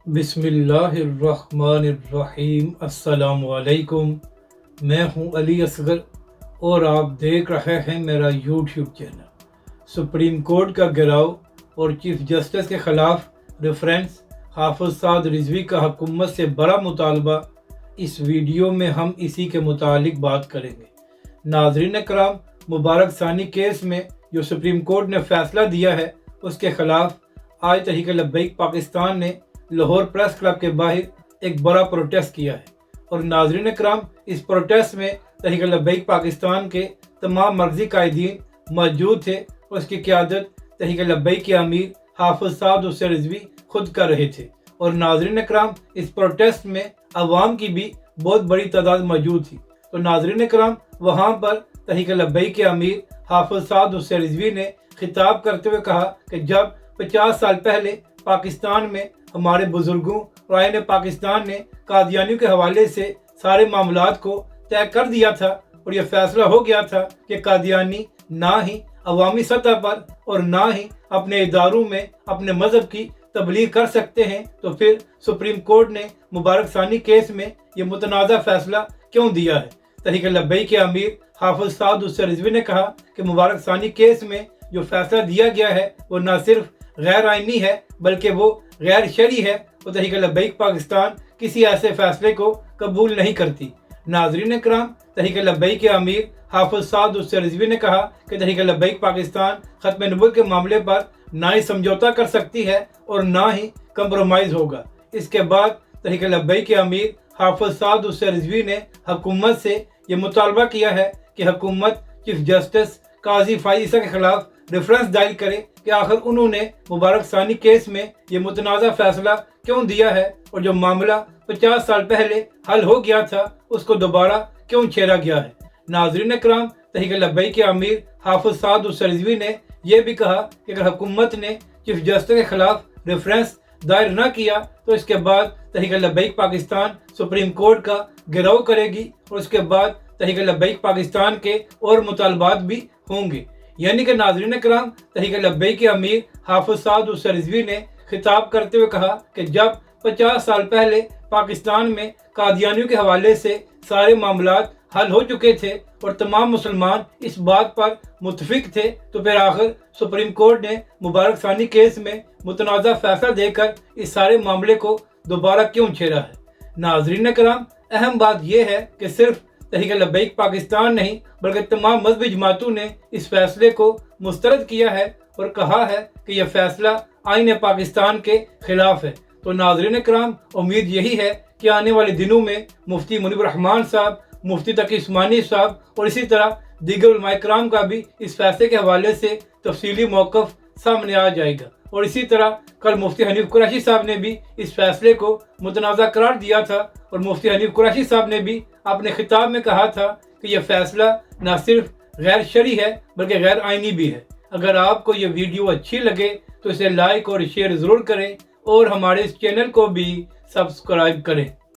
بسم اللہ الرحمن الرحیم۔ السلام علیکم، میں ہوں علی اصغر اور آپ دیکھ رہے ہیں میرا یوٹیوب چینل۔ سپریم کورٹ کا گھیراؤ اور چیف جسٹس کے خلاف ریفرنس، حافظ سعد رضوی کا حکومت سے بڑا مطالبہ۔ اس ویڈیو میں ہم اسی کے متعلق بات کریں گے۔ ناظرین کرام، مبارک ثانی کیس میں جو سپریم کورٹ نے فیصلہ دیا ہے اس کے خلاف آج تحریک لبیک پاکستان نے لاہور پریس کلب کے باہر ایک بڑا پروٹیسٹ کیا ہے، اور ناظرین کرام، اس پروٹیسٹ میں تحریک لبیک پاکستان کے تمام مرکزی قائدین موجود تھے اور اس کی قیادت تحریک لبیک کے امیر حافظ سعد حسین رضوی خود کر رہے تھے۔ اور ناظرین کرام، اس پروٹیسٹ میں عوام کی بھی بہت بڑی تعداد موجود تھی۔ تو ناظرین کرام، وہاں پر تحریک لبیک کے امیر حافظ سعد حسین رضوی نے خطاب کرتے ہوئے کہا کہ جب 50 سال پہلے پاکستان میں ہمارے بزرگوں اور آئین پاکستان نے قادیانیوں کے حوالے سے سارے معاملات کو طے کر دیا تھا اور یہ فیصلہ ہو گیا تھا کہ قادیانی نہ ہی عوامی سطح پر اور نہ ہی اپنے اداروں میں اپنے مذہب کی تبلیغ کر سکتے ہیں، تو پھر سپریم کورٹ نے مبارک ثانی کیس میں یہ متنازع فیصلہ کیوں دیا ہے؟ تحریک لبیک کے امیر حافظ سعد حسین رضوی نے کہا کہ مبارک ثانی کیس میں جو فیصلہ دیا گیا ہے وہ نہ صرف غیر آئینی ہے بلکہ وہ غیر شرعی ہے، اور تحریک لبیک پاکستان کسی ایسے فیصلے کو قبول نہیں کرتی۔ ناظرین کرام، تحریک لبیک کے امیر حافظ سعد حسین رضوی نے کہا کہ تحریک لبیک پاکستان ختم نبوت کے معاملے پر نہ ہی سمجھوتا کر سکتی ہے اور نہ ہی کمپرومائز ہوگا۔ اس کے بعد تحریک لبیک کے امیر حافظ سعد حسین رضوی نے حکومت سے یہ مطالبہ کیا ہے کہ حکومت چیف جسٹس قاضی فائز عیسیٰ کے خلاف ریفرنس دائر کرے کہ آخر انہوں نے مبارک ثانی کیس میں یہ متنازع فیصلہ کیوں دیا ہے، اور جو معاملہ 50 سال پہلے حل ہو گیا تھا اس کو دوبارہ کیوں چھیڑا گیا ہے۔ ناظرین کرام، تحریک لبیک کے امیر حافظ سعد حسین رضوی نے یہ بھی کہا کہ اگر حکومت نے چیف جسٹس کے خلاف ریفرنس دائر نہ کیا تو اس کے بعد تحریک لبیک پاکستان سپریم کورٹ کا گھیراؤ کرے گی، اور اس کے بعد تحریک لبیک پاکستان کے اور مطالبات بھی ہوں گے۔ یعنی کہ ناظرین کرام، تحریک لبیک کے امیر حافظ سعد حسین رضوی نے خطاب کرتے ہوئے کہا کہ جب 50 سال پہلے پاکستان میں قادیانیوں کے حوالے سے سارے معاملات حل ہو چکے تھے اور تمام مسلمان اس بات پر متفق تھے، تو پھر آخر سپریم کورٹ نے مبارک ثانی کیس میں متنازع فیصلہ دے کر اس سارے معاملے کو دوبارہ کیوں چھیڑا ہے؟ ناظرین کرام، اہم بات یہ ہے کہ صرف تحریک لبیک پاکستان نہیں بلکہ تمام مذہبی جماعتوں نے اس فیصلے کو مسترد کیا ہے اور کہا ہے کہ یہ فیصلہ آئین پاکستان کے خلاف ہے۔ تو ناظرین کرام، امید یہی ہے کہ آنے والے دنوں میں مفتی منیب الرحمان صاحب، مفتی تقی عثمانی صاحب اور اسی طرح دیگر علماء کرام کا بھی اس فیصلے کے حوالے سے تفصیلی موقف سامنے آ جائے گا، اور اسی طرح کل مفتی حنیف قریشی صاحب نے بھی اس فیصلے کو متنازع قرار دیا تھا، اور مفتی حنیف قریشی صاحب نے بھی اپنے خطاب میں کہا تھا کہ یہ فیصلہ نہ صرف غیر شرعی ہے بلکہ غیر آئینی بھی ہے۔ اگر آپ کو یہ ویڈیو اچھی لگے تو اسے لائک اور شیئر ضرور کریں، اور ہمارے اس چینل کو بھی سبسکرائب کریں۔